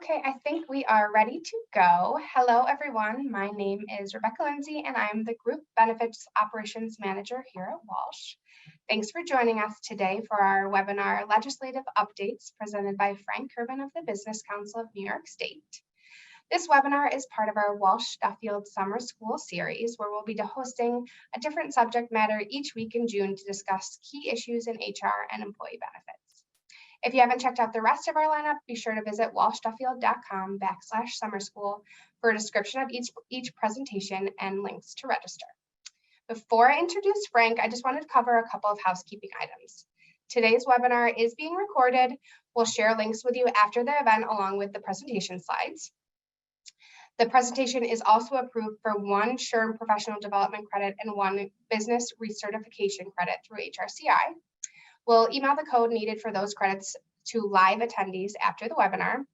Okay, I think we are ready to go. Hello, everyone. My name is Rebecca Lindsay, and I'm the Group Benefits Operations Manager here at Walsh. Thanks for joining us today for our webinar, Legislative Updates, presented by Frank Kerbin of the Business Council of New York State. This webinar is part of our Walsh Duffield Summer School series, where we'll be hosting a different subject matter each week in June to discuss key issues in HR and employee benefits. If you haven't checked out the rest of our lineup, be sure to visit walshduffield.com/summer school for a description of each presentation and links to register. Before I introduce Frank, I just wanted to cover a couple of housekeeping items. Today's webinar is being recorded. We'll share links with you after the event along with the presentation slides. The presentation is also approved for one SHRM professional development credit and one business recertification credit through HRCI. We'll email the code needed for those credits to live attendees after the webinar.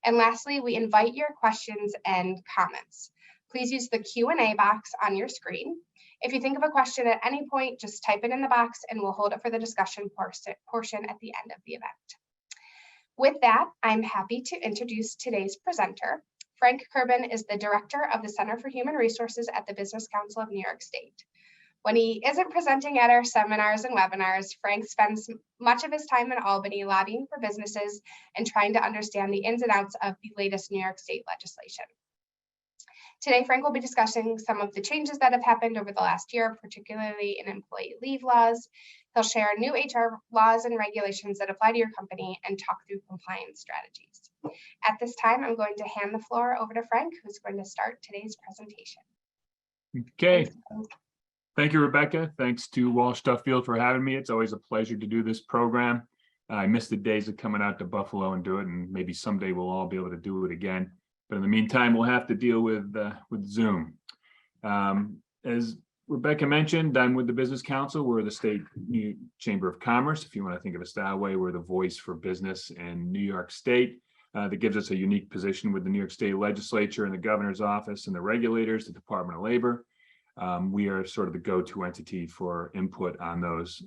And lastly, we invite your questions and comments. Please use the Q&A box on your screen. If you think of a question at any point, just type it in the box and we'll hold it for the discussion portion at the end of the event. With that, I'm happy to introduce today's presenter. Frank Kerbin is the Director of the Center for Human Resources at the Business Council of New York State. When he isn't presenting at our seminars and webinars, Frank spends much of his time in Albany lobbying for businesses and trying to understand the ins and outs of the latest New York State legislation. Today, Frank will be discussing some of the changes that have happened over the last year, particularly in employee leave laws. He'll share new HR laws and regulations that apply to your company and talk through compliance strategies. At this time, I'm going to hand the floor over to Frank, who's going to start today's presentation. Okay. Thank you, Rebecca. Thanks to Walsh Duffield for having me. It's always a pleasure to do this program. I miss the days of coming out to Buffalo and do it, and maybe someday we'll all be able to do it again. But in the meantime, we'll have to deal with Zoom. As Rebecca mentioned, I'm with the Business Council. We're the State Chamber of Commerce. If you want to think of us that way, we're the voice for business in New York State. That gives us a unique position with the New York State Legislature and the Governor's Office and the regulators, the Department of Labor. We are sort of the go-to entity for input on those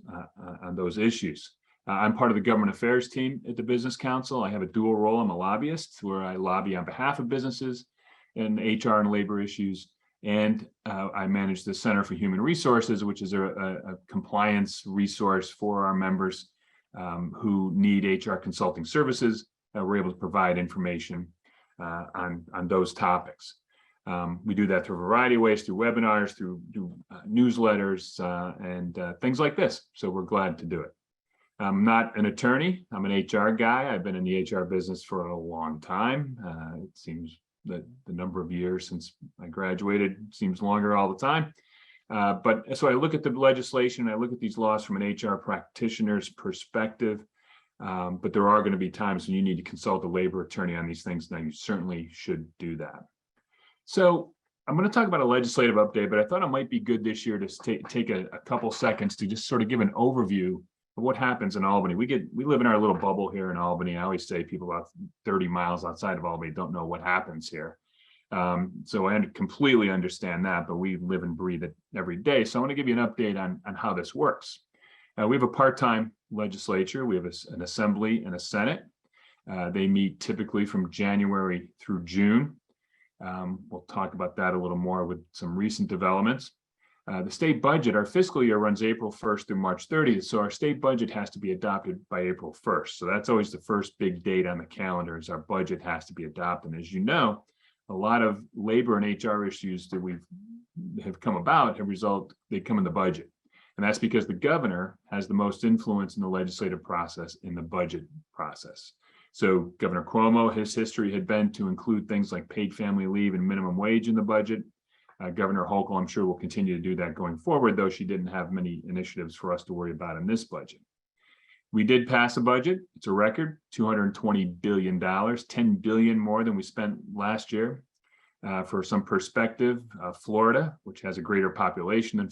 issues. I'm part of the government affairs team at the Business Council. I have a dual role. I'm a lobbyist where I lobby on behalf of businesses in HR and labor issues. And I manage the Center for Human Resources, which is a compliance resource for our members who need HR consulting services. We're able to provide information on those topics. We do that through a variety of ways, through webinars, through newsletters, and things like this. So we're glad to do it. I'm not an attorney. I'm an HR guy. I've been in the HR business for a long time. It seems that the number of years since I graduated seems longer all the time. But so I look at the legislation, I look at these laws from an HR practitioner's perspective. But there are going to be times when you need to consult a labor attorney on these things. Now, you certainly should do that. So I'm going to talk about a legislative update, but I thought it might be good this year to take a couple seconds to just sort of give an overview of what happens in Albany. We live in our little bubble here in Albany. I always say people about 30 miles outside of Albany don't know what happens here. So I completely understand that, but we live and breathe it every day. So I want to give you an update on how this works. We have a part-time legislature. We have an assembly and a Senate. They meet typically from January through June. We'll talk about that a little more with some recent developments. The state budget, our fiscal year runs April 1st through March 30th. So our state budget has to be adopted by April 1st. So that's always the first big date on the calendar is our budget has to be adopted. And as you know, a lot of labor and HR issues that have come about they come in the budget. And that's because the governor has the most influence in the legislative process, in the budget process. So Governor Cuomo, his history had been to include things like paid family leave and minimum wage in the budget. Governor Hochul, I'm sure, will continue to do that going forward, though she didn't have many initiatives for us to worry about in this budget. We did pass a budget. It's a record, $220 billion, $10 billion more than we spent last year. For some perspective, Florida, which has a greater population than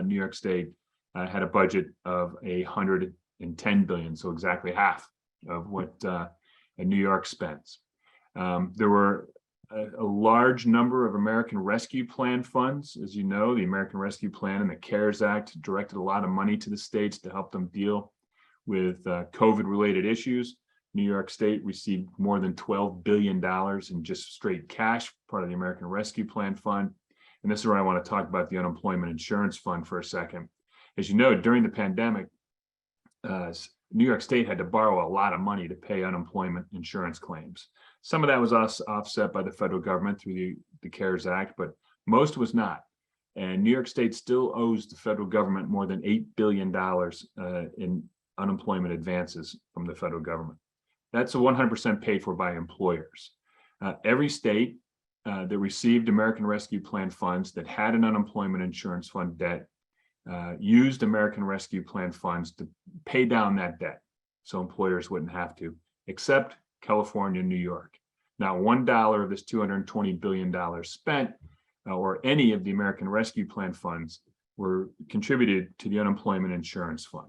New York State, had a budget of $110 billion, so exactly half of what New York spends. There were a large number of American Rescue Plan funds. As you know, the American Rescue Plan and the CARES Act directed a lot of money to the states to help them deal with COVID-related issues. New York State received more than $12 billion in just straight cash, part of the American Rescue Plan Fund. And this is where I want to talk about the Unemployment Insurance Fund for a second. As you know, during the pandemic, New York State had to borrow a lot of money to pay unemployment insurance claims. Some of that was offset by the federal government through the CARES Act, but most was not. And New York State still owes the federal government more than $8 billion in unemployment advances from the federal government. That's 100% paid for by employers. Every state that received American Rescue Plan funds that had an unemployment insurance fund debt used American Rescue Plan funds to pay down that debt, so employers wouldn't have to, except California and New York. Not $1 of this $220 billion spent or any of the American Rescue Plan funds were contributed to the Unemployment Insurance Fund.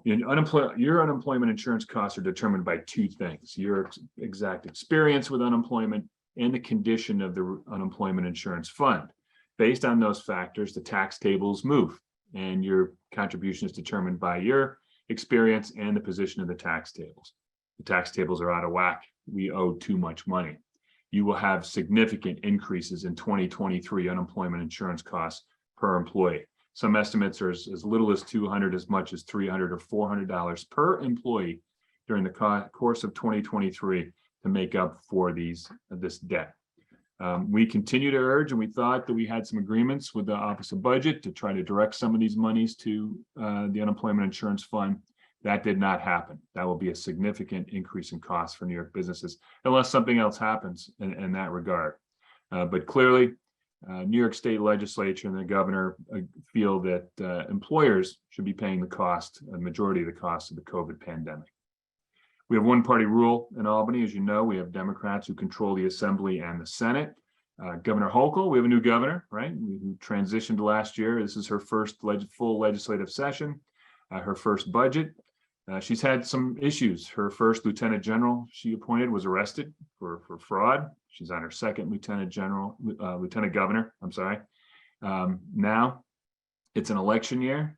Your unemployment insurance costs are determined by two things: your exact experience with unemployment and the condition of the unemployment insurance fund. Based on those factors, the tax tables move, and your contribution is determined by your experience and the position of the tax tables. The tax tables are out of whack. We owe too much money. You will have significant increases in 2023 unemployment insurance costs per employee. Some estimates are as little as $200, as much as $300 or $400 per employee during the course of 2023 to make up for this debt. We continue to urge, and we thought that we had some agreements with the Office of Budget to try to direct some of these monies to the Unemployment Insurance Fund. That did not happen. That will be a significant increase in costs for New York businesses, unless something else happens in that regard. But clearly, New York State Legislature and the governor feel that employers should be paying the majority of the cost of the COVID pandemic. We have one-party rule in Albany. As you know, we have Democrats who control the Assembly and the Senate. Governor Hochul, we have a new governor, right, who transitioned last year. This is her first full legislative session, her first budget. She's had some issues. Her first lieutenant general she appointed was arrested for fraud. She's on her second lieutenant governor, I'm sorry. Now it's an election year,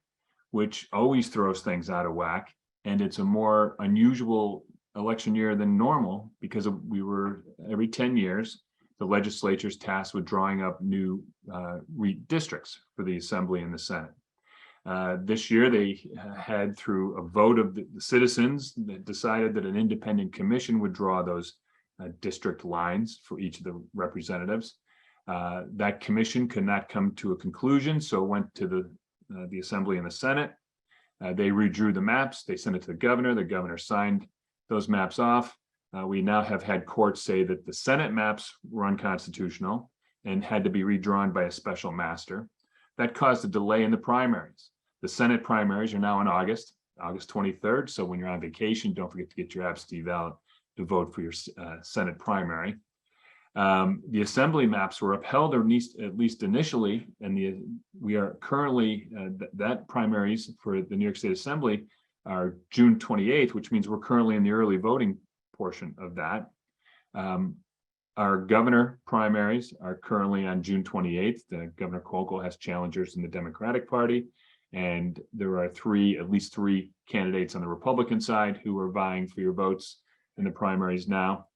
which always throws things out of whack. And it's a more unusual election year than normal because we were every 10 years, the legislature's tasked with drawing up new districts for the Assembly and the Senate. This year, they had, through a vote of the citizens, that decided that an independent commission would draw those district lines for each of the representatives. That commission could not come to a conclusion, so it went to the Assembly and the Senate. They redrew the maps. They sent it to the governor signed those maps off. We now have had courts say that the Senate maps were unconstitutional and had to be redrawn by a special master. That caused a delay in the primaries. The Senate primaries are now in August 23rd. So when you're on vacation, don't forget to get your absentee ballot to vote for your Senate primary. The Assembly maps were upheld, or at least initially, and we are currently, that primaries for the New York State Assembly are June 28th, which means we're currently in the early voting portion of that. Our governor primaries are currently on June 28th. Governor Hochul has challengers in the Democratic Party, and there are at least three candidates on the Republican side who are vying for your votes in the primaries now.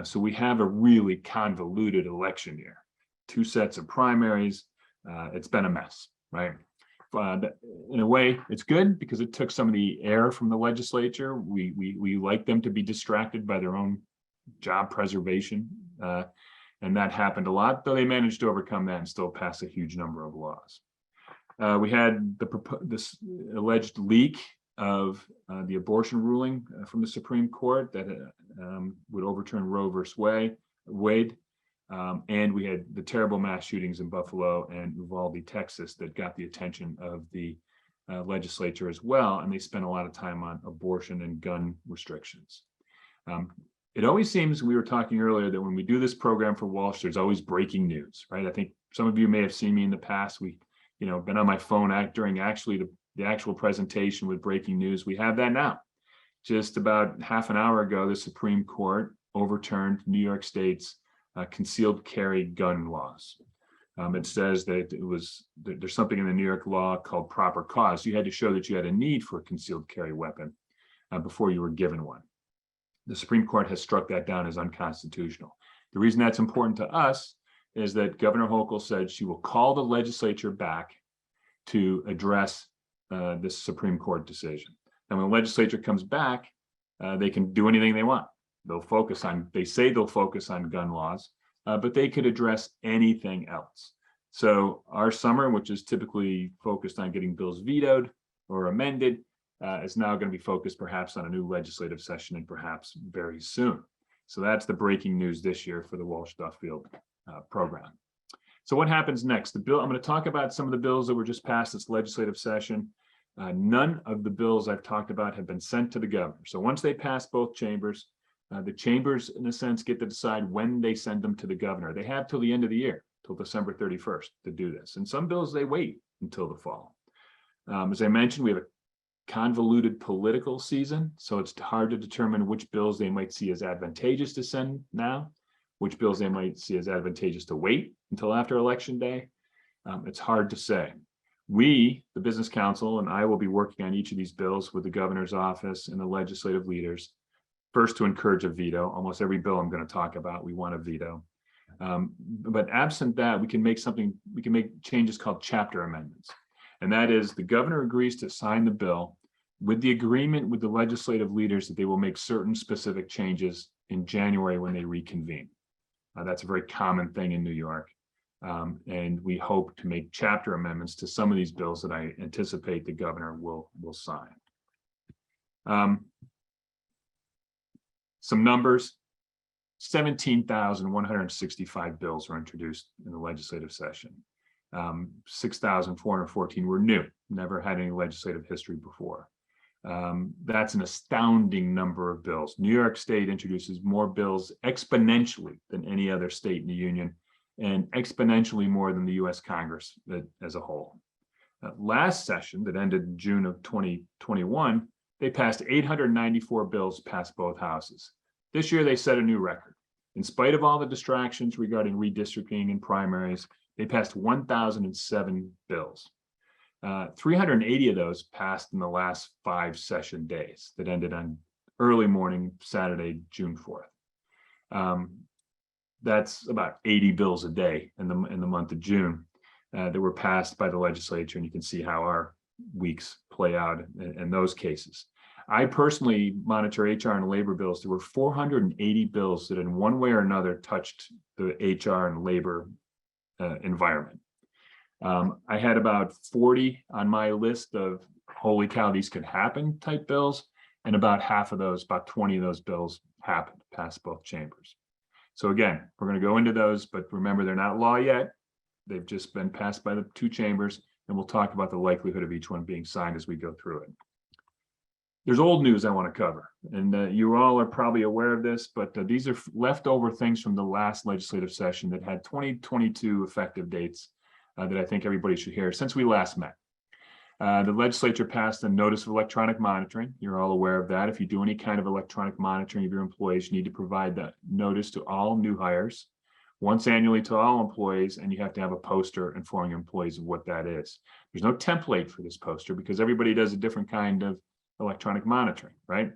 So we have a really convoluted election year, two sets of primaries. It's been a mess, right? In a way, it's good because it took some of the air from the legislature. We like them to be distracted by their own job preservation, and that happened a lot, though they managed to overcome that and still pass a huge number of laws. We had this alleged leak of the abortion ruling from the Supreme Court that would overturn Roe versus Wade. And we had the terrible mass shootings in Buffalo and Uvalde, Texas, that got the attention of the legislature as well. And they spent a lot of time on abortion and gun restrictions. It always seems, we were talking earlier, that when we do this program for Walsh, there's always breaking news, right? I think some of you may have seen me in the past. Been on my phone during actually the actual presentation with breaking news. We have that now. Just about half an hour ago, the Supreme Court overturned New York State's concealed carry gun laws. It says that there's something in the New York law called proper cause. You had to show that you had a need for a concealed carry weapon before you were given one. The Supreme Court has struck that down as unconstitutional. The reason that's important to us is that Governor Hochul said she will call the legislature back to address this Supreme Court decision. And when the legislature comes back, they can do anything they want. They say they'll focus on gun laws, but they could address anything else. So our summer, which is typically focused on getting bills vetoed or amended, is now going to be focused perhaps on a new legislative session and perhaps very soon. So that's the breaking news this year for the Walsh-Duffield program. So what happens next? I'm going to talk about some of the bills that were just passed this legislative session. None of the bills I've talked about have been sent to the governor. So once they pass both chambers, the chambers, in a sense, get to decide when they send them to the governor. They have till the end of the year, till December 31st to do this. And some bills, they wait until the fall. As I mentioned, we have a convoluted political season, so it's hard to determine which bills they might see as advantageous to send now, which bills they might see as advantageous to wait until after Election Day. It's hard to say. We, the Business Council, and I will be working on each of these bills with the governor's office and the legislative leaders. First, to encourage a veto. Almost every bill I'm going to talk about, we want a veto. But absent that, we can make changes called chapter amendments. And that is, the governor agrees to sign the bill with the agreement with the legislative leaders that they will make certain specific changes in January when they reconvene. That's a very common thing in New York. And we hope to make chapter amendments to some of these bills that I anticipate the governor will sign. Some numbers: 17,165 bills were introduced in the legislative session. 6,414 were new, never had any legislative history before. That's an astounding number of bills. New York State introduces more bills exponentially than any other state in the union, and exponentially more than the US Congress as a whole. Last session that ended in June of 2021, they passed 894 bills past both houses. This year, they set a new record. In spite of all the distractions regarding redistricting and primaries, they passed 1,007 bills. 380 of those passed in the last 5 session days that ended on early morning, Saturday, June 4th. That's about 80 bills a day in the month of June that were passed by the legislature, and you can see how our weeks play out in those cases. I personally monitor HR and labor bills. There were 480 bills that in one way or another touched the HR and labor environment. I had about 40 on my list of holy cow, these could happen type bills, and about half of those, about 20 of those bills happened past both chambers. So again, we're going to go into those, but remember, they're not law yet. They've just been passed by the 2 chambers, and we'll talk about the likelihood of each one being signed as we go through it. There's old news I want to cover, and you all are probably aware of this, but these are leftover things from the last legislative session that had 2022 effective dates that I think everybody should hear since we last met. The legislature passed a notice of electronic monitoring. You're all aware of that. If you do any kind of electronic monitoring of your employees, you need to provide that notice to all new hires, once annually to all employees, and you have to have a poster informing your employees of what that is. There's no template for this poster because everybody does a different kind of electronic monitoring, right?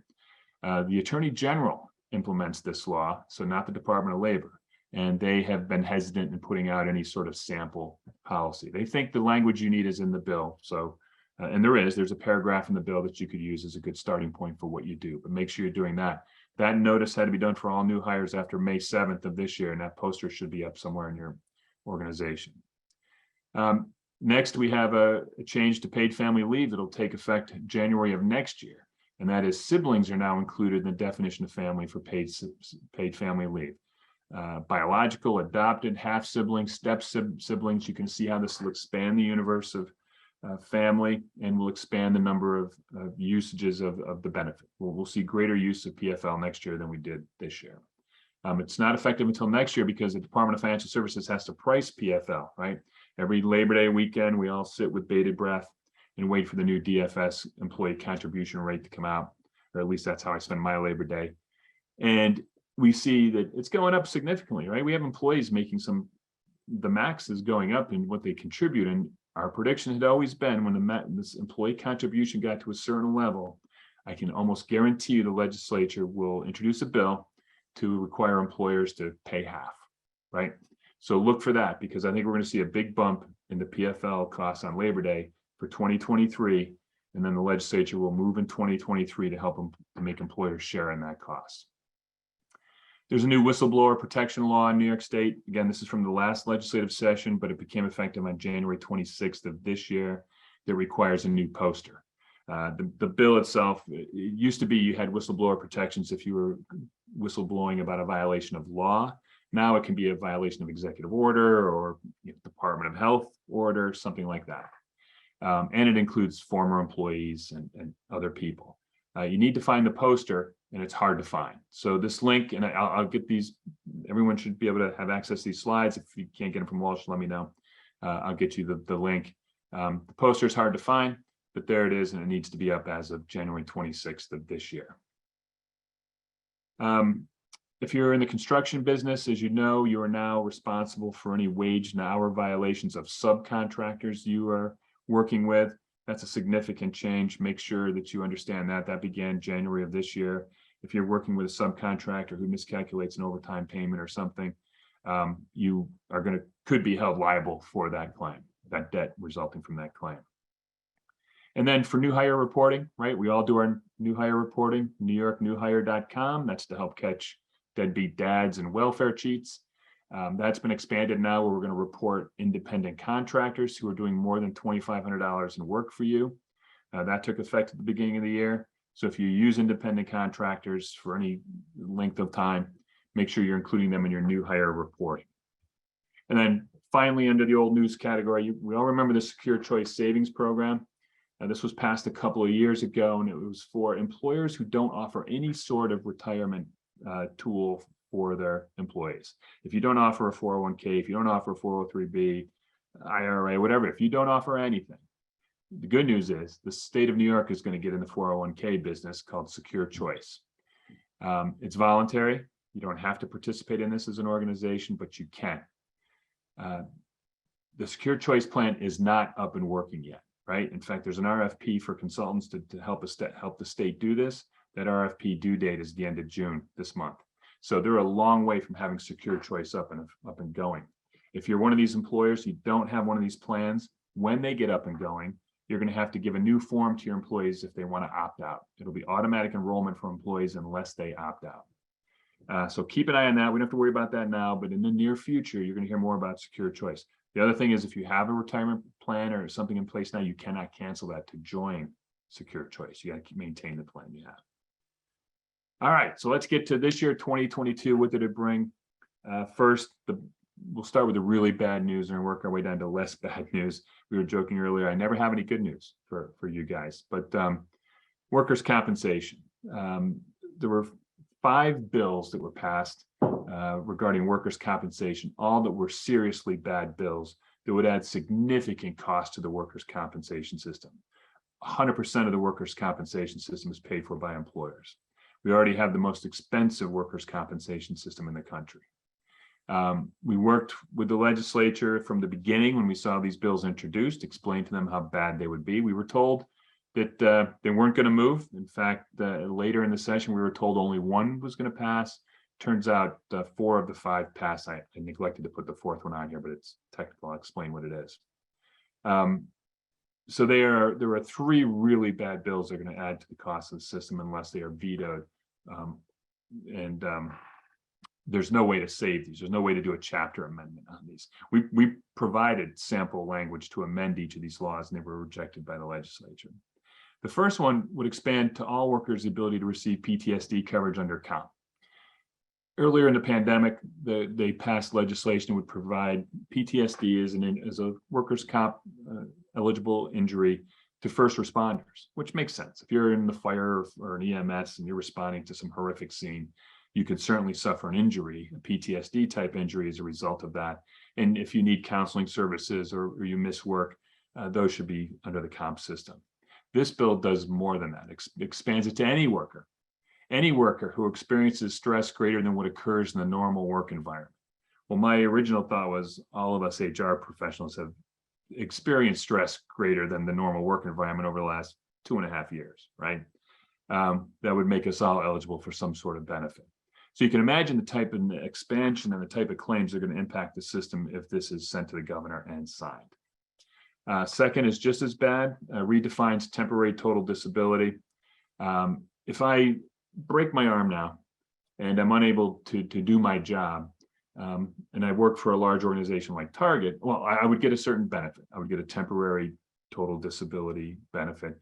The Attorney General implements this law, so not the Department of Labor, and they have been hesitant in putting out any sort of sample policy. They think the language you need is in the bill, so and there's a paragraph in the bill that you could use as a good starting point for what you do, but make sure you're doing that. That notice had to be done for all new hires after May 7th of this year, and that poster should be up somewhere in your organization. Next, we have a change to paid family leave that'll take effect January of next year, and that is siblings are now included in the definition of family for paid family leave. Biological, adopted, half siblings, step siblings. You can see how this will expand the universe of family and will expand the number of usages of the benefit. We'll see greater use of PFL next year than we did this year. It's not effective until next year because the Department of Financial Services has to price PFL, right? Every Labor Day weekend, we all sit with bated breath and wait for the new DFS employee contribution rate to come out, or at least that's how I spend my Labor Day. And we see that it's going up significantly, right? We have employees making the max is going up in what they contribute. And our prediction had always been when this employee contribution got to a certain level, I can almost guarantee you the legislature will introduce a bill to require employers to pay half, right? So look for that, because I think we're going to see a big bump in the PFL costs on Labor Day for 2023, and then the legislature will move in 2023 to help them to make employers share in that cost. There's a new whistleblower protection law in New York State. Again, this is from the last legislative session, but it became effective on January 26th of this year. That requires a new poster. The bill itself, it used to be you had whistleblower protections if you were whistleblowing about a violation of law. Now it can be a violation of executive order or Department of Health order, something like that. And it includes former employees and other people. You need to find the poster, and it's hard to find. So this link, and I'll get these, everyone should be able to have access to these slides. If you can't get them from Walsh, let me know. I'll get you the link. The poster is hard to find, but there it is, and it needs to be up as of January 26th of this year. If you're in the construction business, as you know, you are now responsible for any wage and hour violations of subcontractors you are working with. That's a significant change. Make sure that you understand that. That began January of this year. If you're working with a subcontractor who miscalculates an overtime payment or something, you are could be held liable for that claim, that debt resulting from that claim. And then for new hire reporting, right? We all do our new hire reporting, NewYorkNewHire.com. That's to help catch deadbeat dads and welfare cheats. That's been expanded now, where we're going to report independent contractors who are doing more than $2,500 in work for you. That took effect at the beginning of the year. So if you use independent contractors for any length of time, make sure you're including them in your new hire reporting. And then finally, under the old news category, we all remember the Secure Choice Savings Program. This was passed a couple of years ago, and it was for employers who don't offer any sort of retirement tool for their employees. If you don't offer a 401k, if you don't offer a 403b, IRA, whatever, if you don't offer anything, the good news is the state of New York is going to get in the 401k business, called Secure Choice. It's voluntary. You don't have to participate in this as an organization, but you can. The Secure Choice plan is not up and working yet, right? In fact, there's an RFP for consultants to help the state do this. That RFP due date is the end of June this month. So they're a long way from having Secure Choice up and going. If you're one of these employers, you don't have one of these plans, when they get up and going, you're going to have to give a new form to your employees if they want to opt out. It'll be automatic enrollment for employees unless they opt out. So keep an eye on that. We don't have to worry about that now, but in the near future, you're going to hear more about Secure Choice. The other thing is, if you have a retirement plan or something in place now, you cannot cancel that to join Secure Choice. You got to maintain the plan you have. All right, so let's get to this year, 2022. What did it bring? First, we'll start with the really bad news and work our way down to less bad news. We were joking earlier, I never have any good news for you guys, but workers' compensation. There were 5 bills that were passed regarding workers' compensation, all that were seriously bad bills that would add significant cost to the workers' compensation system. 100% of the workers' compensation system is paid for by employers. We already have the most expensive workers' compensation system in the country. We worked with the legislature from the beginning when we saw these bills introduced, explained to them how bad they would be. We were told that they weren't going to move. In fact, later in the session, we were told only one was going to pass. Turns out 4 of the 5 passed. I neglected to put the 4th one on here, but it's technical. I'll explain what it is. So there are 3 really bad bills that are going to add to the cost of the system unless they are vetoed. There's no way to save these. There's no way to do a chapter amendment on these. We provided sample language to amend each of these laws, and they were rejected by the legislature. The first one would expand to all workers the ability to receive PTSD coverage under comp. Earlier in the pandemic, they passed legislation that would provide PTSD as a workers' comp eligible injury to first responders, which makes sense. If you're in the fire or an EMS and you're responding to some horrific scene, you could certainly suffer an injury, a PTSD type injury as a result of that. And if you need counseling services or you miss work, those should be under the comp system. This bill does more than that. Expands it to any worker who experiences stress greater than what occurs in the normal work environment. Well, my original thought was all of us HR professionals have experienced stress greater than the normal work environment over the last 2.5 years, right? that would make us all eligible for some sort of benefit. So you can imagine the type of expansion and the type of claims that are going to impact the system if this is sent to the governor and signed. Second is just as bad, redefines temporary total disability. If I break my arm now and I'm unable to do my job, and I work for a large organization like Target, well, I would get a certain benefit. I would get a temporary total disability benefit.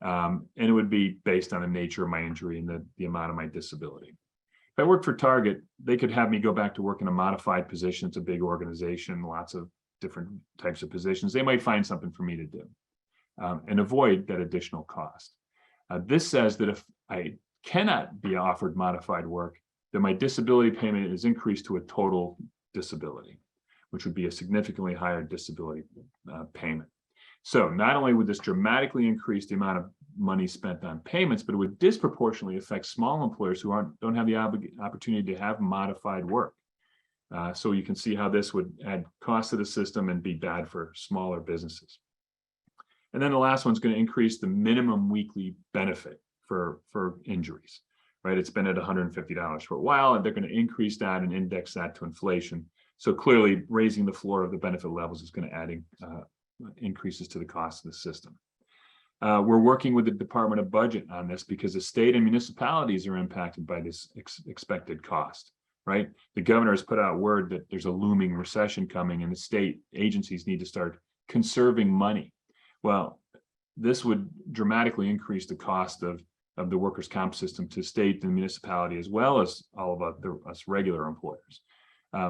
And it would be based on the nature of my injury and the amount of my disability. If I work for Target, they could have me go back to work in a modified position. It's a big organization, lots of different types of positions. They might find something for me to do and avoid that additional cost. This says that if I cannot be offered modified work, that my disability payment is increased to a total disability, which would be a significantly higher disability payment. So not only would this dramatically increase the amount of money spent on payments, but it would disproportionately affect small employers who don't have the opportunity to have modified work. So you can see how this would add cost to the system and be bad for smaller businesses. And then the last one's going to increase the minimum weekly benefit for injuries, right? It's been at $150 for a while, and they're going to increase that and index that to inflation. So clearly raising the floor of the benefit levels is going to add increases to the cost of the system. We're working with the Department of Budget on this because the state and municipalities are impacted by this expected cost, right? The governor has put out word that there's a looming recession coming and the state agencies need to start conserving money. Well, this would dramatically increase the cost of the workers' comp system to state and municipality, as well as all of us regular employers.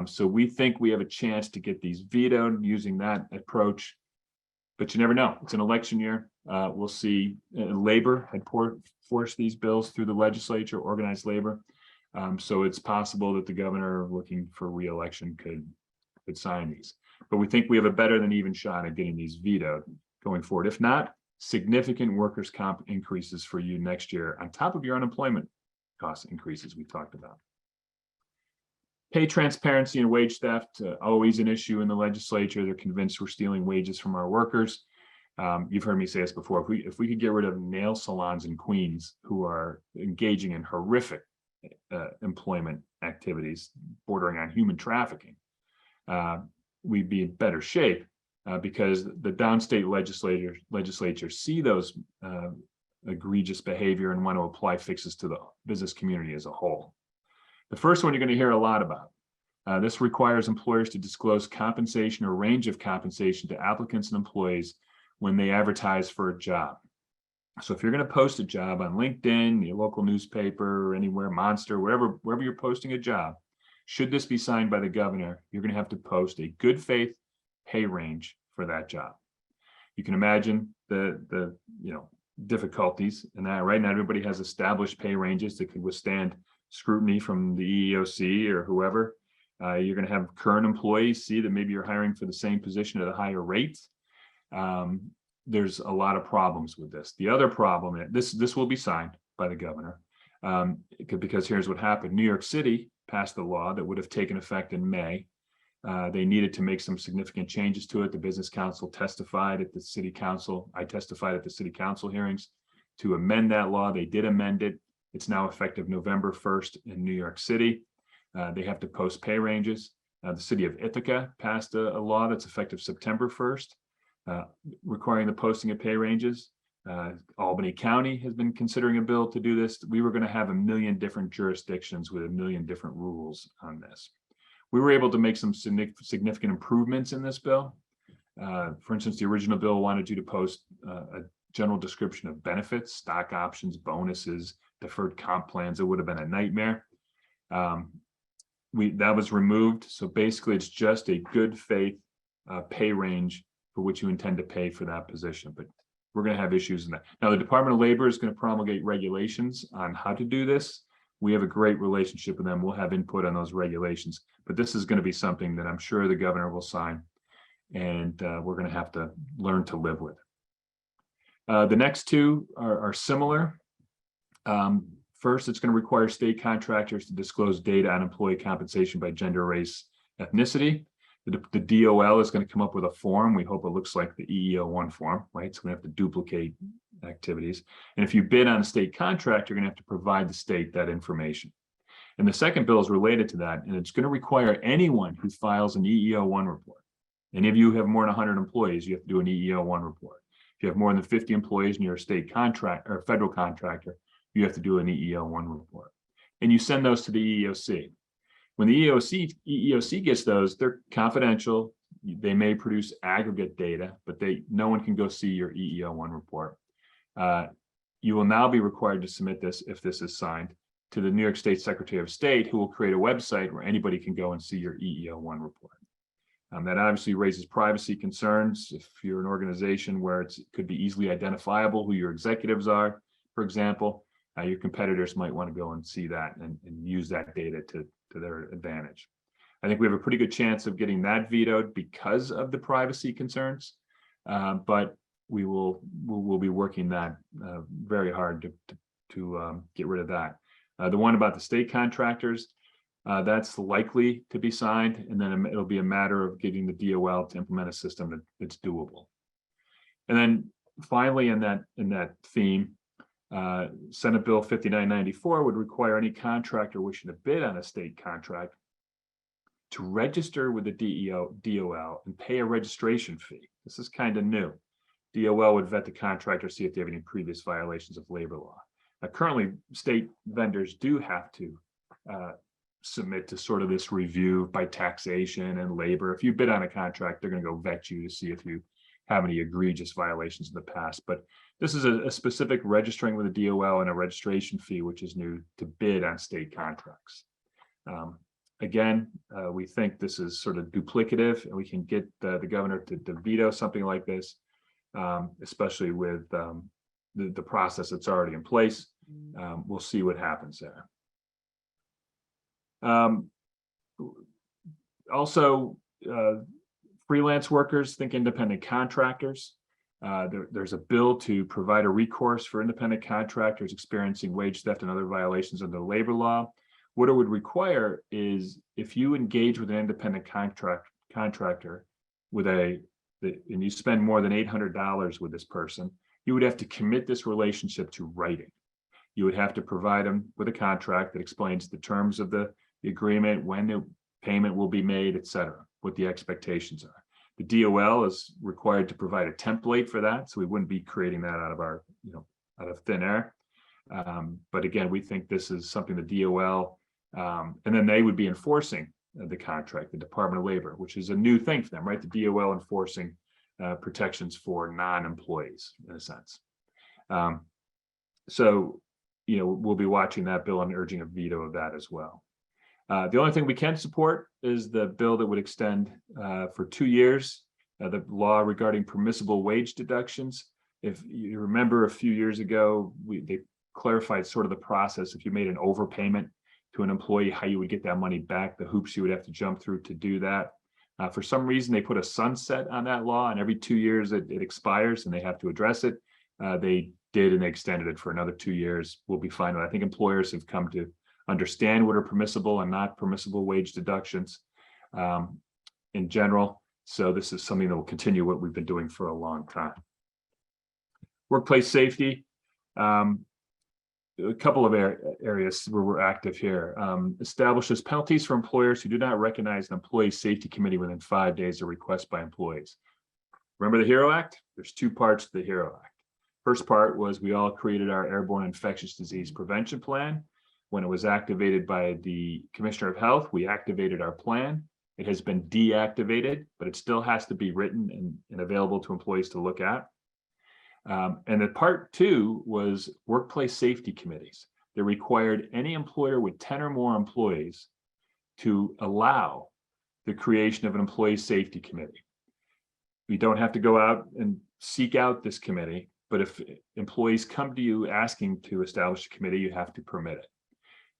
So we think we have a chance to get these vetoed using that approach, but you never know. It's an election year. We'll see. Labor had forced these bills through the legislature, organized labor. So it's possible that the governor looking for re-election could sign these. But we think we have a better than even shot at getting these vetoed going forward. If not, significant workers' comp increases for you next year on top of your unemployment cost increases we talked about. Pay transparency and wage theft, always an issue in the legislature. They're convinced we're stealing wages from our workers. You've heard me say this before. If we could get rid of nail salons in Queens who are engaging in horrific employment activities bordering on human trafficking, we'd be in better shape because the downstate legislatures see those egregious behavior and want to apply fixes to the business community as a whole. The first one you're going to hear a lot about. This requires employers to disclose compensation or range of compensation to applicants and employees when they advertise for a job. So if you're going to post a job on LinkedIn, your local newspaper, or anywhere, Monster, wherever you're posting a job, should this be signed by the governor, you're going to have to post a good faith pay range for that job. You can imagine the difficulties in that. Right now, everybody has established pay ranges that could withstand scrutiny from the EEOC or whoever. You're going to have current employees see that maybe you're hiring for the same position at a higher rate. There's a lot of problems with this. The other problem, this will be signed by the governor, because here's what happened. New York City passed a law that would have taken effect in May. They needed to make some significant changes to it. The business council testified at the city council. I testified at the city council hearings to amend that law. They did amend it. It's now effective November 1st in New York City. They have to post pay ranges. The city of Ithaca passed a law that's effective September 1st, requiring the posting of pay ranges. Albany County has been considering a bill to do this. We were going to have 1 million different jurisdictions with 1 million different rules on this. We were able to make some significant improvements in this bill. For instance, the original bill wanted you to post a general description of benefits, stock options, bonuses, deferred comp plans. It would have been a nightmare. That was removed. So basically, it's just a good faith pay range for which you intend to pay for that position. But we're going to have issues in that. Now, the Department of Labor is going to promulgate regulations on how to do this. We have a great relationship with them. We'll have input on those regulations. But this is going to be something that I'm sure the governor will sign, and we're going to have to learn to live with. The next two are similar. First, it's going to require state contractors to disclose data on employee compensation by gender, race, ethnicity. The DOL is going to come up with a form. We hope it looks like the EEO-1 form, right? So we have to duplicate activities. And if you bid on a state contract, you're going to have to provide the state that information. And the second bill is related to that, and it's going to require anyone who files an EEO-1 report. Any of you have more than 100 employees, you have to do an EEO-1 report. If you have more than 50 employees and you're a state contract or federal contractor, you have to do an EEO-1 report. And you send those to the EEOC. When the EEOC gets those, they're confidential. They may produce aggregate data, but no one can go see your EEO-1 report. You will now be required to submit this, if this is signed, to the New York State Secretary of State, who will create a website where anybody can go and see your EEO-1 report. That obviously raises privacy concerns. If you're an organization where it could be easily identifiable who your executives are, for example, your competitors might want to go and see that and use that data to their advantage. I think we have a pretty good chance of getting that vetoed because of the privacy concerns, but we'll be working that very hard to get rid of that. The one about the state contractors, that's likely to be signed, and then it'll be a matter of getting the DOL to implement a system that's doable. And then finally, in that theme, Senate Bill 5994 would require any contractor wishing to bid on a state contract to register with the DOL and pay a registration fee. This is kind of new. DOL would vet the contractor, see if they have any previous violations of labor law. Currently, state vendors do have to submit to sort of this review by taxation and labor. If you bid on a contract, they're going to go vet you to see if you have any egregious violations in the past. But this is a specific registering with the DOL and a registration fee, which is new to bid on state contracts. Again, we think this is sort of duplicative, and we can get the governor to veto something like this, especially with the process that's already in place. We'll see what happens there. Also, freelance workers, think independent contractors. There's a bill to provide a recourse for independent contractors experiencing wage theft and other violations of the labor law. What it would require is, if you engage with an independent contractor and you spend more than $800 with this person, you would have to commit this relationship to writing. You would have to provide them with a contract that explains the terms of the agreement, when the payment will be made, et cetera, what the expectations are. The DOL is required to provide a template for that, so we wouldn't be creating that out of thin air. But again, we think this is something the DOL, and then they would be enforcing the contract, the Department of Labor, which is a new thing for them, right? The DOL enforcing protections for non-employees, in a sense. So, we'll be watching that bill and urging a veto of that as well. The only thing we can support is the bill that would extend for 2 years the law regarding permissible wage deductions. If you remember, a few years ago, they clarified sort of the process. If you made an overpayment to an employee, how you would get that money back, the hoops you would have to jump through to do that. For some reason, they put a sunset on that law, and every 2 years it expires and they have to address it. They did, and they extended it for another 2 years. We'll be fine. I think employers have come to understand what are permissible and not permissible wage deductions in general. So this is something that will continue what we've been doing for a long time. Workplace safety. A couple of areas where we're active here. Establishes penalties for employers who do not recognize an employee safety committee within 5 days of request by employees. Remember the HERO Act? There's two parts to the HERO Act. First part was we all created our Airborne Infectious Disease Prevention Plan. When it was activated by the Commissioner of Health, we activated our plan. It has been deactivated, but it still has to be written and available to employees to look at. And then part two was workplace safety committees that required any employer with 10 or more employees to allow the creation of an employee safety committee. We don't have to go out and seek out this committee, but if employees come to you asking to establish a committee, you have to permit it.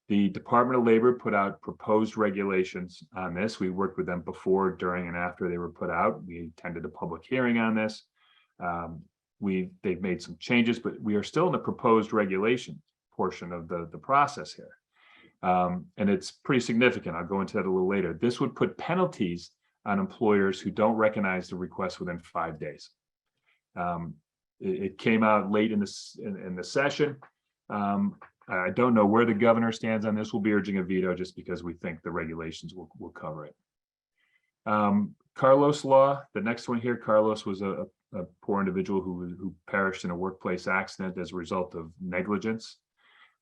The Department of Labor put out proposed regulations on this. We worked with them before, during, and after they were put out. We attended a public hearing on this. They've made some changes, but we are still in the proposed regulation portion of the process here. And it's pretty significant. I'll go into that a little later. This would put penalties on employers who don't recognize the request within 5 days. it came out late in the session. I don't know where the governor stands on this. We'll be urging a veto just because we think the regulations will cover it. Carlos law, the next one here. Carlos was a poor individual who perished in a workplace accident as a result of negligence.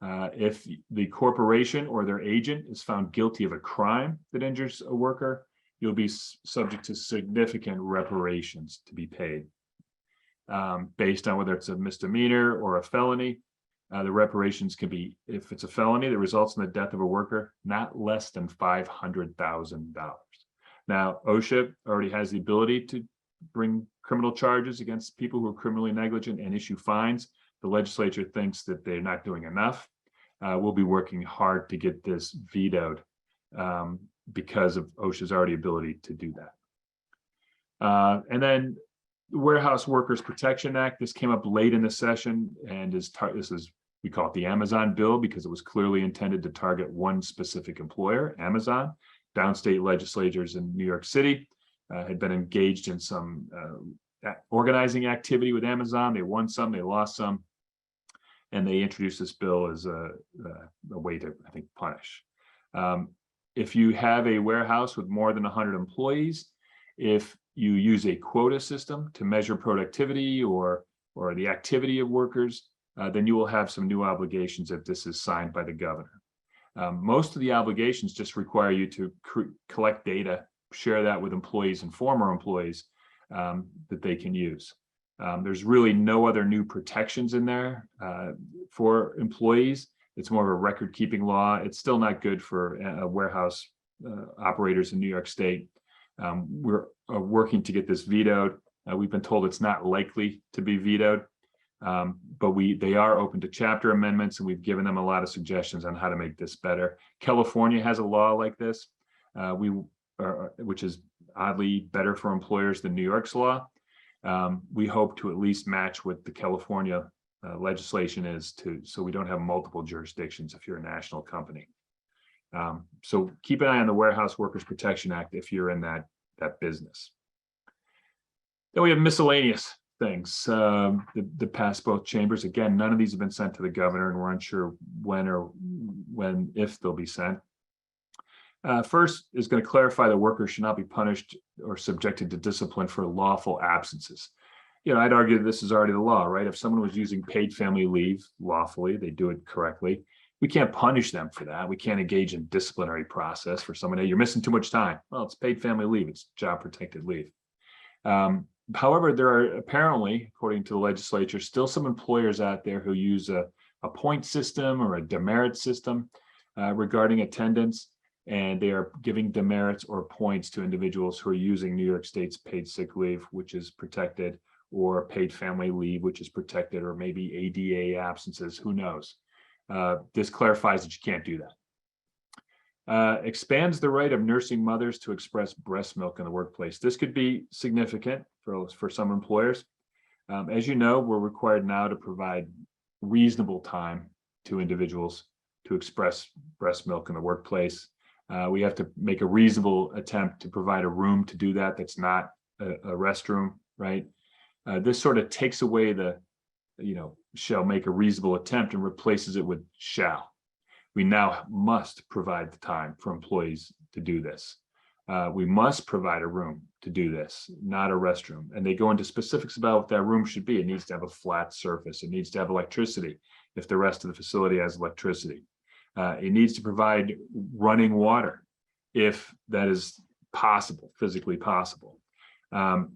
If the corporation or their agent is found guilty of a crime that injures a worker, you'll be subject to significant reparations to be paid. Based on whether it's a misdemeanor or a felony, the reparations can be, if it's a felony that results in the death of a worker, not less than $500,000. Now, OSHA already has the ability to bring criminal charges against people who are criminally negligent and issue fines. The legislature thinks that they're not doing enough. We'll be working hard to get this vetoed because of OSHA's already ability to do that. And then the Warehouse Workers Protection Act, this came up late in the session and we call it the Amazon bill because it was clearly intended to target one specific employer, Amazon. Downstate legislatures in New York City had been engaged in some organizing activity with Amazon. They won some, they lost some, and they introduced this bill as a way to, I think, punish. If you have a warehouse with more than 100 employees, if you use a quota system to measure productivity or the activity of workers, then you will have some new obligations if this is signed by the governor. Most of the obligations just require you to collect data, share that with employees and former employees that they can use. There's really no other new protections in there for employees. It's more of a record-keeping law. It's still not good for warehouse operators in New York State. We're working to get this vetoed. We've been told it's not likely to be vetoed, but they are open to chapter amendments, and we've given them a lot of suggestions on how to make this better. California has a law like this, which is oddly better for employers than New York's law. We hope to at least match what the California legislation is so we don't have multiple jurisdictions if you're a national company. So keep an eye on the Warehouse Workers Protection Act if you're in that business. Then we have miscellaneous things that pass both chambers. Again, none of these have been sent to the governor, and we're unsure if they'll be sent. First is going to clarify that workers should not be punished or subjected to discipline for lawful absences. I'd argue that this is already the law, right? If someone was using paid family leave lawfully, they do it correctly. We can't punish them for that. We can't engage in disciplinary process for someone. Hey, you're missing too much time. Well, it's paid family leave. It's job protected leave. However, there are apparently, according to the legislature, still some employers out there who use a point system or a demerit system regarding attendance, and they are giving demerits or points to individuals who are using New York State's paid sick leave, which is protected, or paid family leave, which is protected, or maybe ADA absences, who knows? This clarifies that you can't do that. Expands the right of nursing mothers to express breast milk in the workplace. This could be significant for some employers. As you know, we're required now to provide reasonable time to individuals to express breast milk in the workplace. We have to make a reasonable attempt to provide a room to do that. That's not a restroom, right? This sort of takes away the, shall make a reasonable attempt and replaces it with shall. We now must provide the time for employees to do this. We must provide a room to do this, not a restroom. And they go into specifics about what that room should be. It needs to have a flat surface. It needs to have electricity if the rest of the facility has electricity. It needs to provide running water if that is possible, physically possible.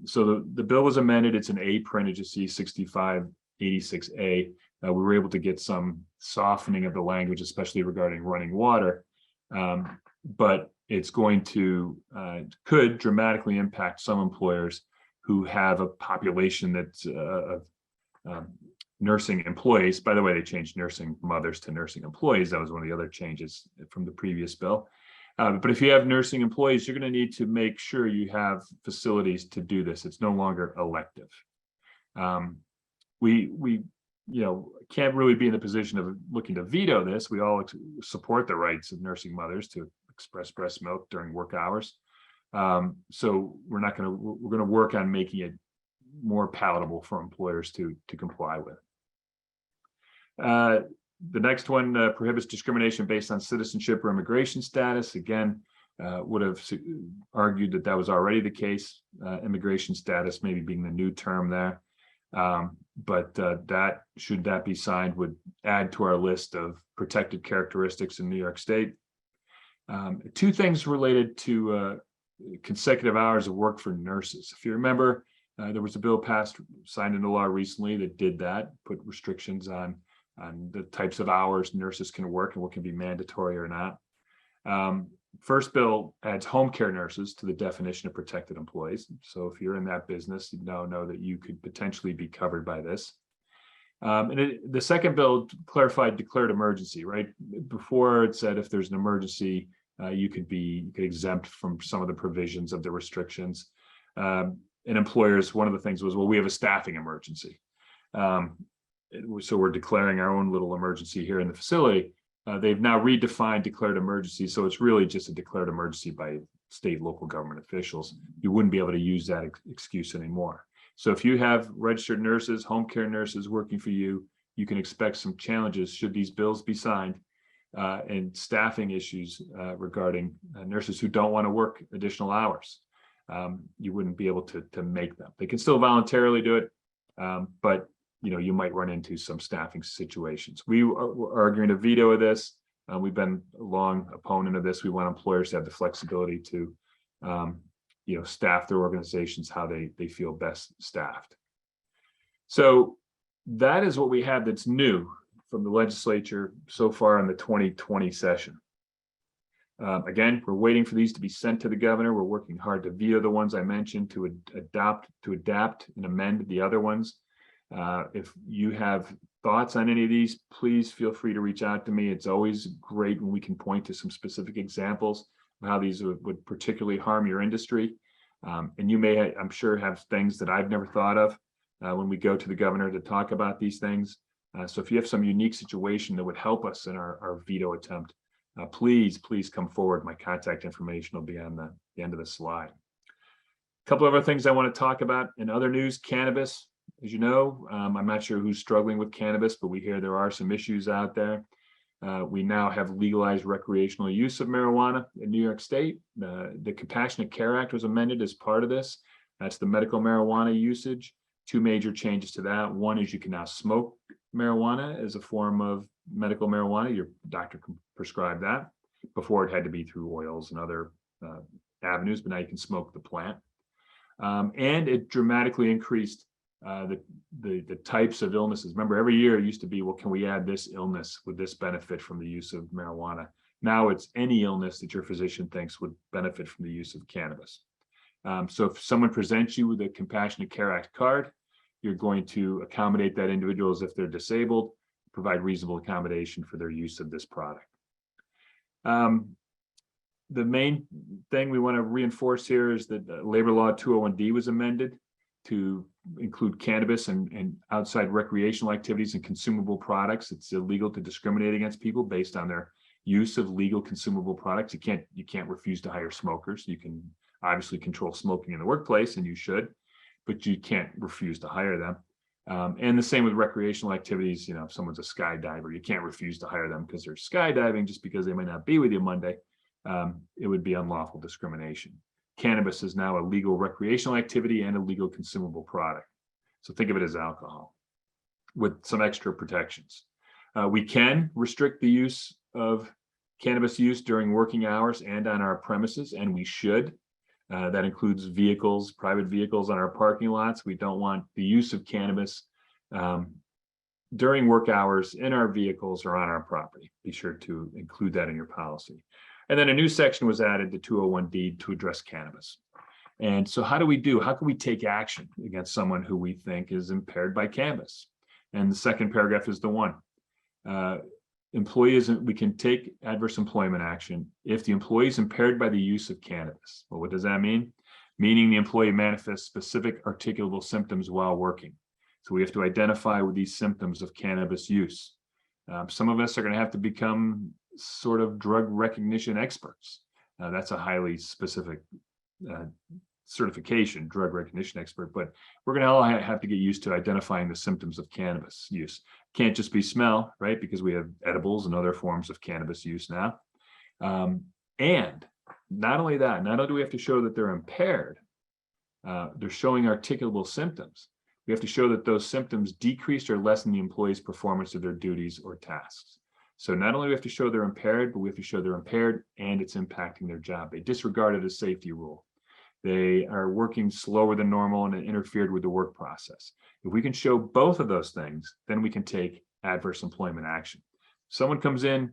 So the bill was amended. It's an A print, as you see, 6586A. We were able to get some softening of the language, especially regarding running water, but it's going to could dramatically impact some employers who have a population that's nursing employees. By the way, they changed nursing mothers to nursing employees. That was one of the other changes from the previous bill. But if you have nursing employees, you're going to need to make sure you have facilities to do this. It's no longer elective. We can't really be in the position of looking to veto this. We all support the rights of nursing mothers to express breast milk during work hours. So we're going to work on making it more palatable for employers to comply with. The next one prohibits discrimination based on citizenship or immigration status. Again, would have argued that that was already the case, immigration status maybe being the new term there. But that, should that be signed, would add to our list of protected characteristics in New York State. Two things related to consecutive hours of work for nurses. If you remember, there was a bill passed, signed into law recently that did that, put restrictions on the types of hours nurses can work and what can be mandatory or not. First bill adds home care nurses to the definition of protected employees. So if you're in that business, you now know that you could potentially be covered by this. The second bill clarified declared emergency, right? Before it said if there's an emergency, you could exempt from some of the provisions of the restrictions. And employers, one of the things was, well, we have a staffing emergency. So we're declaring our own little emergency here in the facility. They've now redefined declared emergency. So it's really just a declared emergency by state, local government officials. You wouldn't be able to use that excuse anymore. So if you have registered nurses, home care nurses working for you, you can expect some challenges should these bills be signed, and staffing issues regarding nurses who don't want to work additional hours. You wouldn't be able to make them. They can still voluntarily do it, but you might run into some staffing situations. We're arguing a veto of this. We've been a long opponent of this. We want employers to have the flexibility to staff their organizations how they feel best staffed. So that is what we have that's new from the legislature so far in the 2020 session. Again, we're waiting for these to be sent to the governor. We're working hard to veto the ones I mentioned, to adapt and amend the other ones. If you have thoughts on any of these, please feel free to reach out to me. It's always great when we can point to some specific examples of how these would particularly harm your industry. And you may, I'm sure, have things that I've never thought of when we go to the governor to talk about these things. So if you have some unique situation that would help us in our veto attempt, please come forward. My contact information will be on the end of the slide. A couple of other things I want to talk about in other news: cannabis. As you know, I'm not sure who's struggling with cannabis, but we hear there are some issues out there. We now have legalized recreational use of marijuana in New York State. The Compassionate Care Act was amended as part of this. That's the medical marijuana usage. Two major changes to that. One is you can now smoke marijuana as a form of medical marijuana. Your doctor can prescribe that. Before, it had to be through oils and other avenues, but now you can smoke the plant. And it dramatically increased the types of illnesses. Remember, every year it used to be, well, can we add this illness? Would this benefit from the use of marijuana? Now it's any illness that your physician thinks would benefit from the use of cannabis. So if someone presents you with a Compassionate Care Act card, you're going to accommodate that individual as if they're disabled, provide reasonable accommodation for their use of this product. The main thing we want to reinforce here is that Labor Law 201D was amended to include cannabis and outside recreational activities and consumable products. It's illegal to discriminate against people based on their use of legal consumable products. You can't refuse to hire smokers. You can obviously control smoking in the workplace, and you should, but you can't refuse to hire them. And the same with recreational activities. If someone's a skydiver, you can't refuse to hire them because they're skydiving just because they might not be with you Monday. It would be unlawful discrimination. Cannabis is now a legal recreational activity and a legal consumable product. So think of it as alcohol with some extra protections. We can restrict the use of cannabis use during working hours and on our premises, and we should. That includes vehicles, private vehicles on our parking lots. We don't want the use of cannabis during work hours in our vehicles or on our property. Be sure to include that in your policy. And then a new section was added to 201D to address cannabis. And so how can we take action against someone who we think is impaired by cannabis? And the second paragraph is the one. We can take adverse employment action if the employee is impaired by the use of cannabis. Well, what does that mean? Meaning the employee manifests specific articulable symptoms while working. So we have to identify with these symptoms of cannabis use. Some of us are going to have to become sort of drug recognition experts. That's a highly specific certification, drug recognition expert, but we're going to all have to get used to identifying the symptoms of cannabis use. Can't just be smell, right? Because we have edibles and other forms of cannabis use now. And not only that, not only do we have to show that they're impaired, they're showing articulable symptoms. We have to show that those symptoms decreased or lessen the employee's performance of their duties or tasks. So not only do we have to show they're impaired, but we have to show they're impaired and it's impacting their job. They disregarded a safety rule. They are working slower than normal and it interfered with the work process. If we can show both of those things, then we can take adverse employment action. Someone comes in,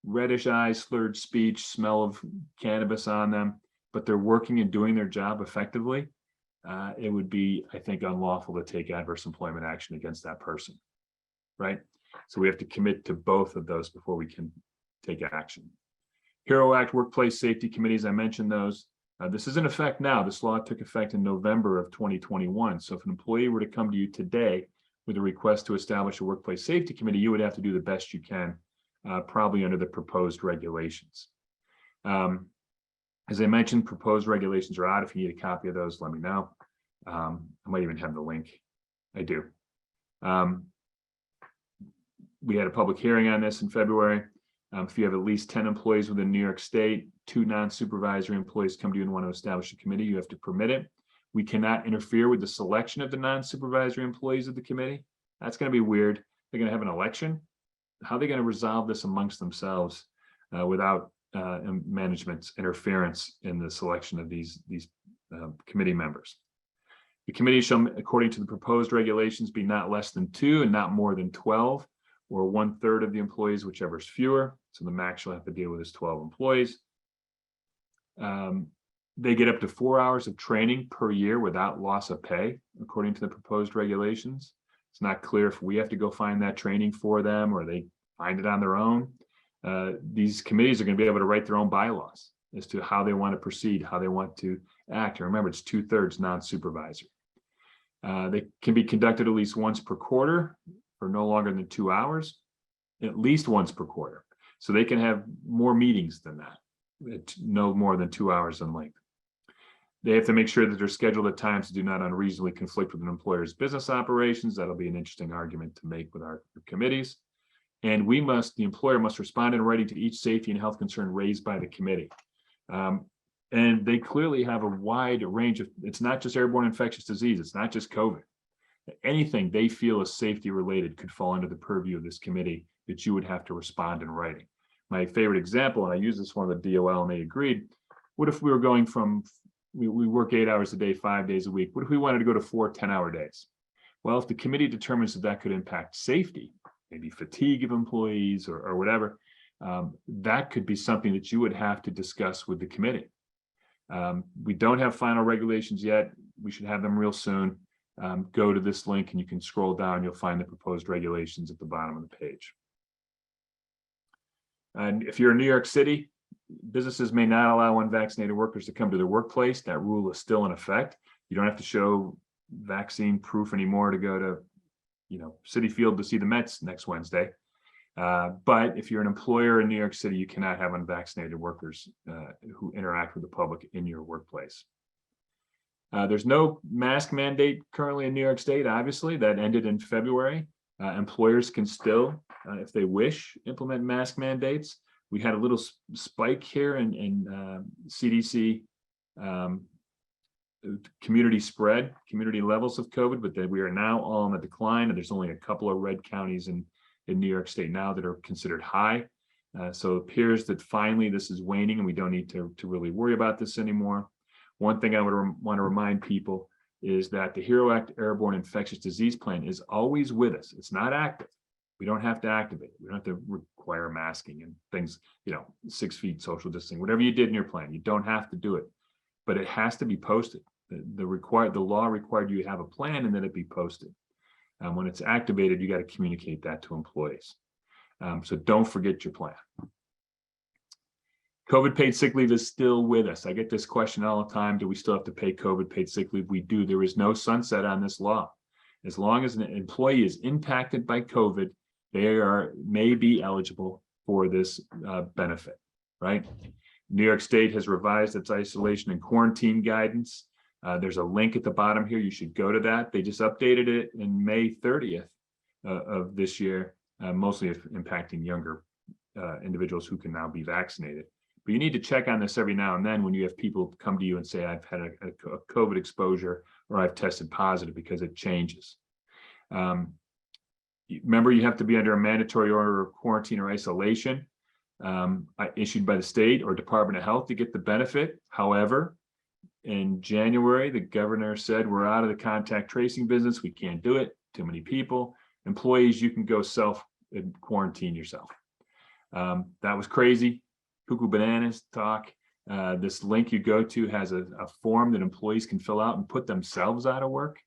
reddish eyes, slurred speech, smell of cannabis on them, but they're working and doing their job effectively. It would be, I think, unlawful to take adverse employment action against that person, right? So we have to commit to both of those before we can take action. HERO Act Workplace Safety Committees, I mentioned those. This is in effect now. This law took effect in November of 2021. So if an employee were to come to you today with a request to establish a workplace safety committee, you would have to do the best you can, probably under the proposed regulations. As I mentioned, proposed regulations are out. If you need a copy of those, let me know. I might even have the link. I do. We had a public hearing on this in February. If you have at least 10 employees within New York State, 2 non-supervisory employees come to you and want to establish a committee, you have to permit it. We cannot interfere with the selection of the non-supervisory employees of the committee. That's going to be weird. They're going to have an election. How are they going to resolve this amongst themselves without management's interference in the selection of these committee members? The committee shall, according to the proposed regulations, be not less than 2 and not more than 12, or 1/3 of the employees, whichever is fewer. So the max you'll have to deal with is 12 employees. They get up to 4 hours of training per year without loss of pay, according to the proposed regulations. It's not clear if we have to go find that training for them or they find it on their own. These committees are going to be able to write their own bylaws as to how they want to proceed, how they want to act. And remember, it's 2/3 non-supervisory. They can be conducted at least once per quarter for no longer than 2 hours, at least once per quarter. So they can have more meetings than that, no more than 2 hours in length. They have to make sure that they're scheduled at times that do not unreasonably conflict with an employer's business operations. That'll be an interesting argument to make with our committees. And the employer must respond in writing to each safety and health concern raised by the committee. And they clearly have a wide range of, it's not just airborne infectious disease, it's not just COVID. Anything they feel is safety related could fall under the purview of this committee that you would have to respond in writing. My favorite example, and I used this one with the DOL and they agreed, what if we were going from, we work 8 hours a day, 5 days a week. What if we wanted to go to 4 10-hour days? Well, if the committee determines that that could impact safety, maybe fatigue of employees or whatever, that could be something that you would have to discuss with the committee. We don't have final regulations yet. We should have them real soon. Go to this link and you can scroll down. You'll find the proposed regulations at the bottom of the page. And if you're in New York City, businesses may not allow unvaccinated workers to come to their workplace. That rule is still in effect. You don't have to show vaccine proof anymore to go to, Citi Field to see the Mets next Wednesday. But if you're an employer in New York City, you cannot have unvaccinated workers who interact with the public in your workplace. There's no mask mandate currently in New York State, obviously. That ended in February. Employers can still, if they wish, implement mask mandates. We had a little spike here in CDC community spread, community levels of COVID, but we are now all on the decline, and there's only a couple of red counties in New York State now that are considered high. So it appears that finally this is waning and we don't need to really worry about this anymore. One thing I would want to remind people is that the HERO Act Airborne Infectious Disease Plan is always with us. It's not active. We don't have to activate it. We don't have to require masking and things, 6 feet social distancing, whatever you did in your plan. You don't have to do it, but it has to be posted. The law required you to have a plan and then it be posted. When it's activated, you got to communicate that to employees. So don't forget your plan. COVID paid sick leave is still with us. I get this question all the time. Do we still have to pay COVID paid sick leave? We do. There is no sunset on this law. As long as an employee is impacted by COVID, they may be eligible for this benefit, right? New York State has revised its isolation and quarantine guidance. There's a link at the bottom here. You should go to that. They just updated it in May 30th of this year, mostly impacting younger individuals who can now be vaccinated. But you need to check on this every now and then when you have people come to you and say, I've had a COVID exposure or I've tested positive, because it changes. Remember, you have to be under a mandatory order of quarantine or isolation issued by the state or Department of Health to get the benefit. However, in January, the governor said, we're out of the contact tracing business. We can't do it. Too many people. Employees, you can go self quarantine yourself. That was crazy. Cuckoo bananas talk. This link you go to has a form that employees can fill out and put themselves out of work.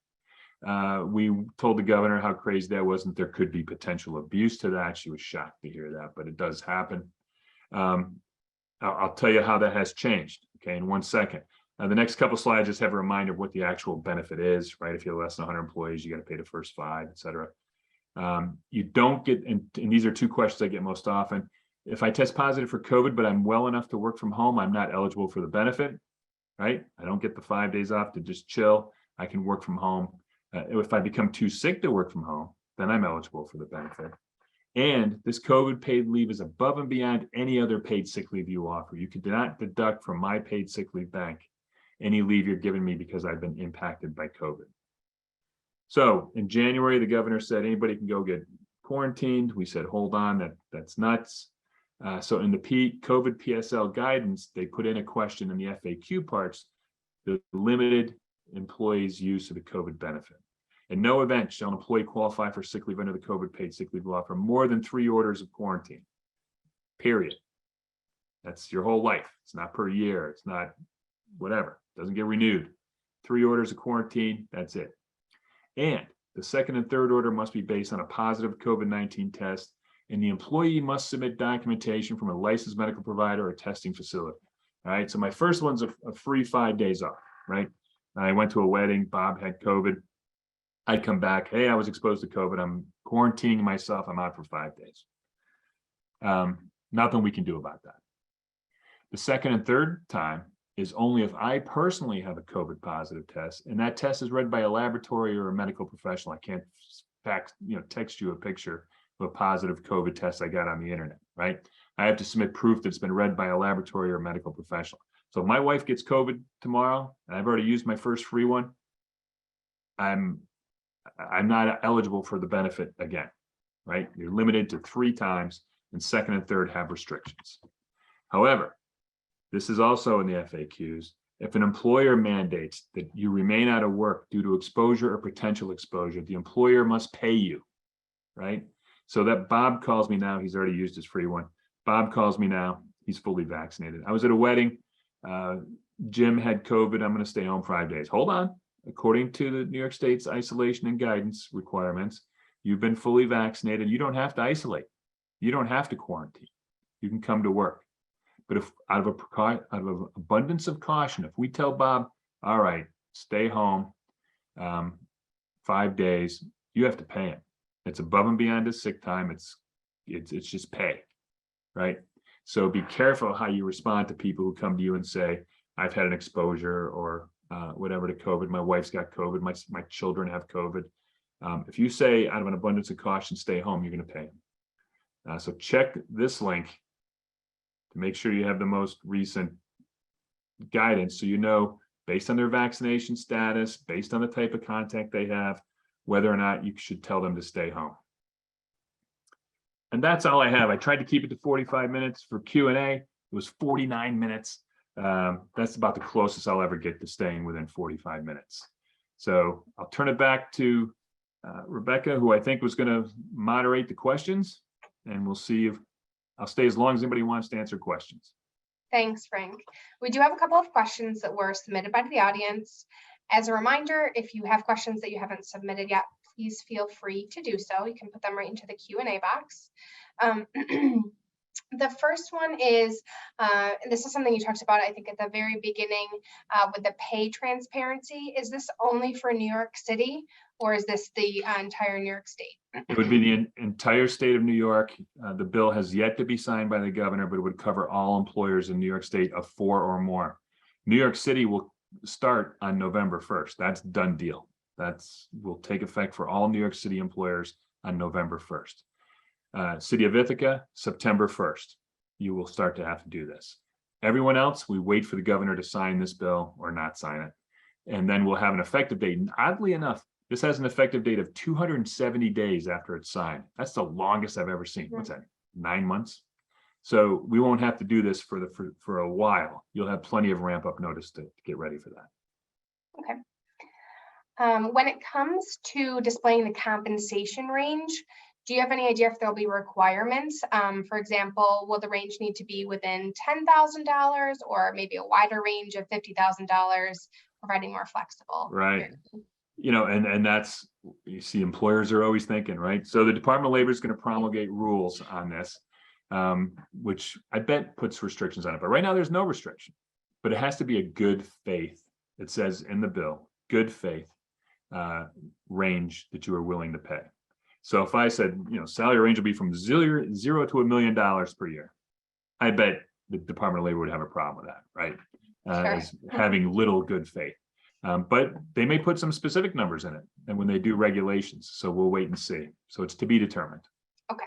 We told the governor how crazy that was, and there could be potential abuse to that. She was shocked to hear that, but it does happen. I'll tell you how that has changed, okay, in 1 second. The next couple slides just have a reminder of what the actual benefit is, right? If you have less than 100 employees, you got to pay the first 5, et cetera. You don't get, and these are 2 questions I get most often. If I test positive for COVID, but I'm well enough to work from home, I'm not eligible for the benefit, right? I don't get the 5 days off to just chill. I can work from home. If I become too sick to work from home, then I'm eligible for the benefit. And this COVID paid leave is above and beyond any other paid sick leave you offer. You could not deduct from my paid sick leave bank any leave you're giving me because I've been impacted by COVID. So in January, the governor said anybody can go get quarantined. We said, hold on, that's nuts. So in the COVID PSL guidance, they put in a question in the FAQ parts, the limited employees' use of the COVID benefit. In no event shall an employee qualify for sick leave under the COVID paid sick leave law for more than 3 orders of quarantine, period. That's your whole life. It's not per year. It's not whatever. It doesn't get renewed. 3 orders of quarantine, that's it. And the second and third order must be based on a positive COVID-19 test, and the employee must submit documentation from a licensed medical provider or testing facility. All right, so my first one's a free 5 days off, right? I went to a wedding, Bob had COVID. I come back, hey, I was exposed to COVID. I'm quarantining myself. I'm out for 5 days. Nothing we can do about that. The second and third time is only if I personally have a COVID positive test, and that test is read by a laboratory or a medical professional. I can't text you a picture of a positive COVID test I got on the internet, right? I have to submit proof that it's been read by a laboratory or a medical professional. So if my wife gets COVID tomorrow, and I've already used my first free one, I'm not eligible for the benefit again, right? You're limited to 3 times, and second and third have restrictions. However, this is also in the FAQs. If an employer mandates that you remain out of work due to exposure or potential exposure, the employer must pay you, right? So that Bob calls me now, he's already used his free one. Bob calls me now, he's fully vaccinated. I was at a wedding, Jim had COVID, I'm gonna stay home 5 days. Hold on, according to the New York State's isolation and guidance requirements, you've been fully vaccinated, you don't have to isolate. You don't have to quarantine. You can come to work. But if out of abundance of caution, if we tell Bob, all right, stay home 5 days, you have to pay him. It's above and beyond his sick time. It's just pay, right? So be careful how you respond to people who come to you and say, I've had an exposure or whatever to COVID. My wife's got COVID. My children have COVID. If you say out of an abundance of caution, stay home, you're going to pay him. So check this link to make sure you have the most recent guidance, so you know, based on their vaccination status, based on the type of contact they have, whether or not you should tell them to stay home. And that's all I have. I tried to keep it to 45 minutes for Q&A. It was 49 minutes. That's about the closest I'll ever get to staying within 45 minutes. So I'll turn it back to Rebecca, who I think was going to moderate the questions, and we'll see if I'll stay as long as anybody wants to answer questions. Thanks, Frank. We do have a couple of questions that were submitted by the audience. As a reminder, if you have questions that you haven't submitted yet, please feel free to do so. You can put them right into the Q&A box. The first one is, and this is something you talked about, I think, at the very beginning with the pay transparency. Is this only for New York City, or is this the entire New York State? It would be the entire state of New York. The bill has yet to be signed by the governor, but it would cover all employers in New York State of 4 or more. New York City will start on November 1st. That's done deal. Will take effect for all New York City employers on November 1st. City of Ithaca, September 1st. You will start to have to do this. Everyone else, we wait for the governor to sign this bill or not sign it. And then we'll have an effective date. And oddly enough, this has an effective date of 270 days after it's signed. That's the longest I've ever seen. What's that, 9 months? So we won't have to do this for a while. You'll have plenty of ramp up notice to get ready for that. Okay. When it comes to displaying the compensation range, do you have any idea if there'll be requirements? For example, will the range need to be within $10,000 or maybe a wider range of $50,000, providing more flexible? Right. You know, and that's, you see, employers are always thinking, right? So the Department of Labor is going to promulgate rules on this, which I bet puts restrictions on it. But right now there's no restriction, but it has to be a good faith. It says in the bill, good faith range that you are willing to pay. So if I said, you know, salary range will be from zero to $1 million per year, I bet the Department of Labor would have a problem with that, right? Sure. As having little good faith. But they may put some specific numbers in it, and when they do regulations, so we'll wait and see. So it's to be determined. Okay.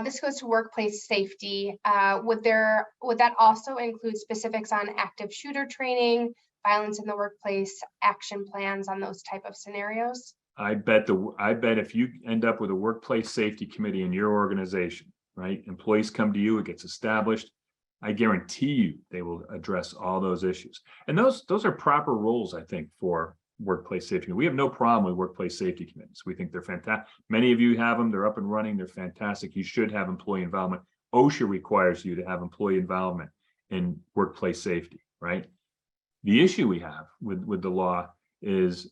This goes to workplace safety. Would that also include specifics on active shooter training, violence in the workplace, action plans on those type of scenarios? I bet if you end up with a workplace safety committee in your organization, right? Employees come to you, it gets established. I guarantee you they will address all those issues. And those are proper roles, I think, for workplace safety. We have no problem with workplace safety committees. We think they're fantastic. Many of you have them, they're up and running, they're fantastic. You should have employee involvement. OSHA requires you to have employee involvement in workplace safety, right? The issue we have with the law is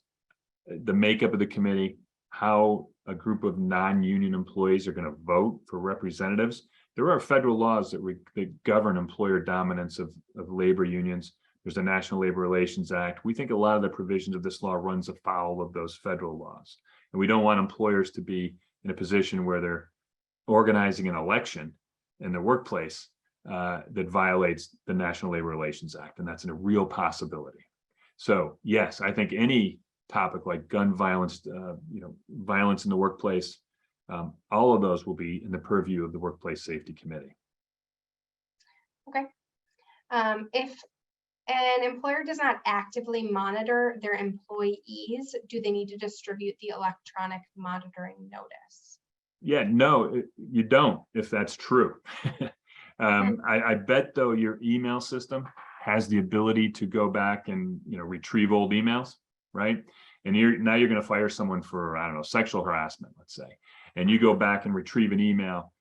the makeup of the committee, how a group of non-union employees are going to vote for representatives. There are federal laws that govern employer dominance of labor unions. There's the National Labor Relations Act. We think a lot of the provisions of this law runs afoul of those federal laws. And we don't want employers to be in a position where they're organizing an election in the workplace that violates the National Labor Relations Act. And that's a real possibility. So yes, I think any topic like gun violence, violence in the workplace, all of those will be in the purview of the Workplace Safety Committee. Okay. If an employer does not actively monitor their employees, do they need to distribute the electronic monitoring notice? Yeah, no, you don't, if that's true. I bet though your email system has the ability to go back and retrieve old emails, right? And now you're going to fire someone for, I don't know, sexual harassment, let's say, and you go back and retrieve an email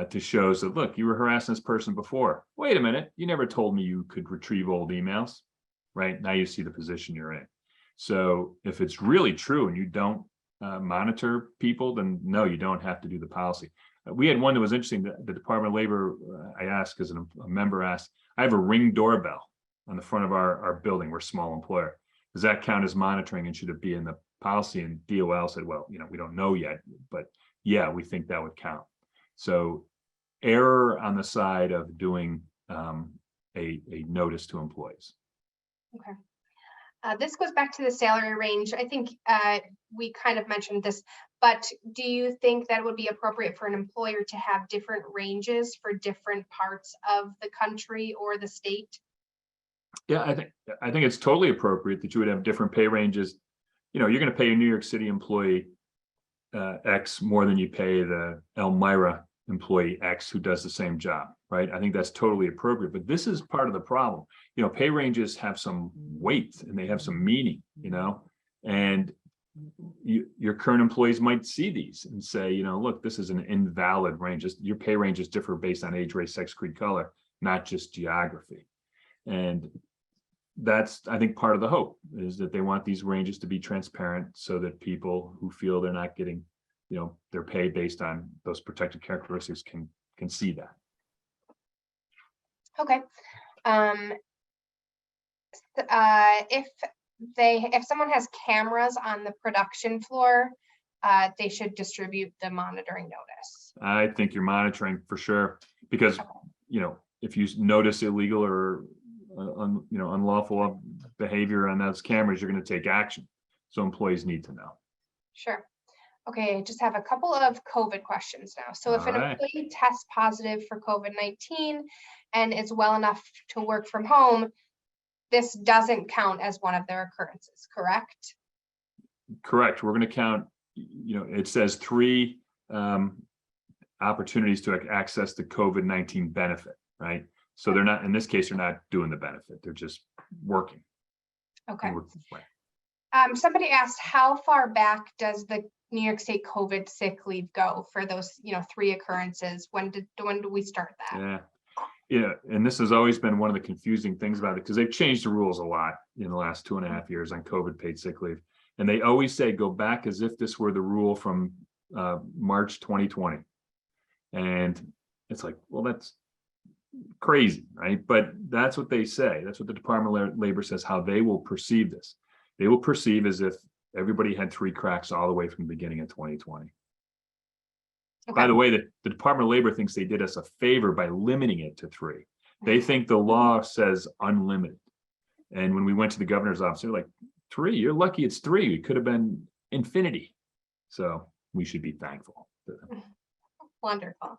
to show that, look, you were harassing this person before. Wait a minute, you never told me you could retrieve old emails, right? Now you see the position you're in. So if it's really true and you don't monitor people, then no, you don't have to do the policy. We had one that was interesting. The Department of Labor, I asked, because a member asked, I have a Ring doorbell on the front of our building. We're a small employer. Does that count as monitoring and should it be in the policy? And DOL said, well, we don't know yet, but yeah, we think that would count. So error on the side of doing a notice to employees. Okay. This goes back to the salary range. I think we kind of mentioned this, but do you think that it would be appropriate for an employer to have different ranges for different parts of the country or the state? Yeah, I think it's totally appropriate that you would have different pay ranges. You're going to pay a New York City employee X more than you pay the Elmira employee X who does the same job, right? I think that's totally appropriate, but this is part of the problem. Pay ranges have some weight and they have some meaning, and your current employees might see these and say, look, this is an invalid range. Your pay ranges differ based on age, race, sex, creed, color, not just geography. And that's, I think, part of the hope is that they want these ranges to be transparent so that people who feel they're not getting, their pay based on those protected characteristics can see that. Okay. If someone has cameras on the production floor, they should distribute the monitoring notice. I think you're monitoring for sure, because, if you notice illegal or unlawful behavior on those cameras, you're going to take action. So employees need to know. Sure. Okay, I just have a couple of COVID questions now. So if an All right. employee tests positive for COVID-19 and is well enough to work from home, this doesn't count as one of their occurrences, correct? Correct. We're going to count, it says 3 opportunities to access the COVID-19 benefit, right? So they're not, in this case, they're not doing the benefit. They're just working. Okay. Right. Somebody asked, how far back does the New York State COVID sick leave go for those, 3 occurrences? When do we start that? Yeah. And this has always been one of the confusing things about it, because they've changed the rules a lot in the last 2.5 years on COVID paid sick leave. And they always say, go back as if this were the rule from March 2020. And it's like, well, that's crazy, right? But that's what they say. That's what the Department of Labor says, how they will perceive this. They will perceive as if everybody had 3 cracks all the way from the beginning of 2020. Okay. By the way, the Department of Labor thinks they did us a favor by limiting it to 3. They think the law says unlimited. And when we went to the governor's office, they're like, 3, you're lucky it's 3. It could have been infinity. So we should be thankful. Wonderful.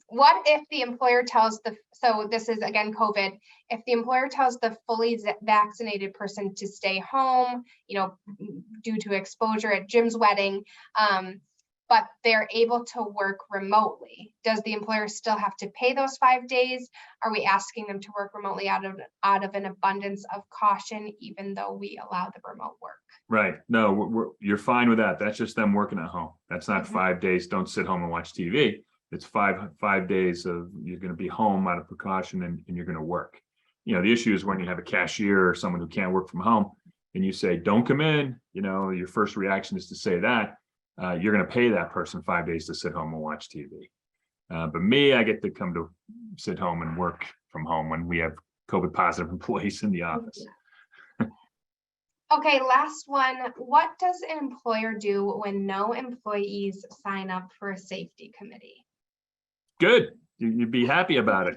What if the employer tells so this is again COVID, if the employer tells the fully vaccinated person to stay home, due to exposure at Jim's wedding, but they're able to work remotely, does the employer still have to pay those 5 days? Are we asking them to work remotely out of an abundance of caution, even though we allow the remote work? Right. No, you're fine with that. That's just them working at home. That's not 5 days. Don't sit home and watch TV. It's five days of you're going to be home out of precaution and you're going to work. The issue is when you have a cashier or someone who can't work from home and you say, don't come in, your first reaction is to say that you're going to pay that person 5 days to sit home and watch TV. But me, I get to come to sit home and work from home when we have COVID positive employees in the office. Okay, last one. What does an employer do when no employees sign up for a safety committee? Good. You'd be happy about it.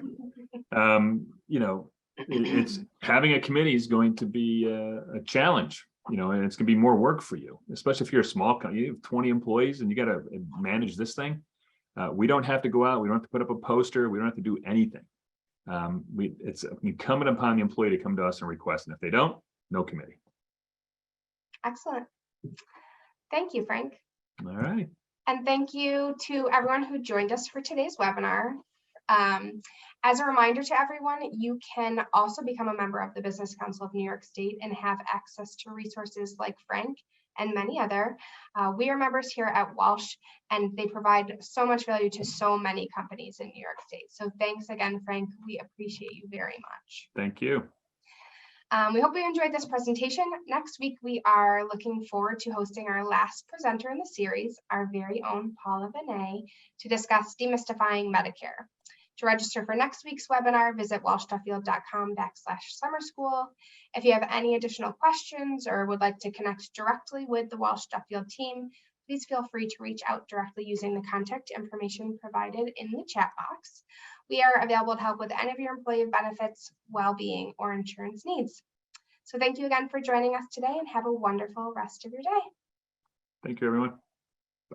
It's having a committee is going to be a challenge, and it's going to be more work for you, especially if you're a small company. You have 20 employees and you got to manage this thing. We don't have to go out. We don't have to put up a poster. We don't have to do anything. It's incumbent upon the employee to come to us and request. And if they don't, no committee. Excellent. Thank you, Frank. All right. And thank you to everyone who joined us for today's webinar. As a reminder to everyone, you can also become a member of the Business Council of New York State and have access to resources like Frank and many other. We are members here at Walsh, and they provide so much value to so many companies in New York State. So thanks again, Frank. We appreciate you very much. Thank you. We hope you enjoyed this presentation. Next week, we are looking forward to hosting our last presenter in the series, our very own Paula Benet, to discuss demystifying Medicare. To register for next week's webinar, visit walsh-duffield.com/summer school. If you have any additional questions or would like to connect directly with the Walsh Duffield team, please feel free to reach out directly using the contact information provided in the chat box. We are available to help with any of your employee benefits, well-being, or insurance needs. So thank you again for joining us today and have a wonderful rest of your day. Thank you, everyone.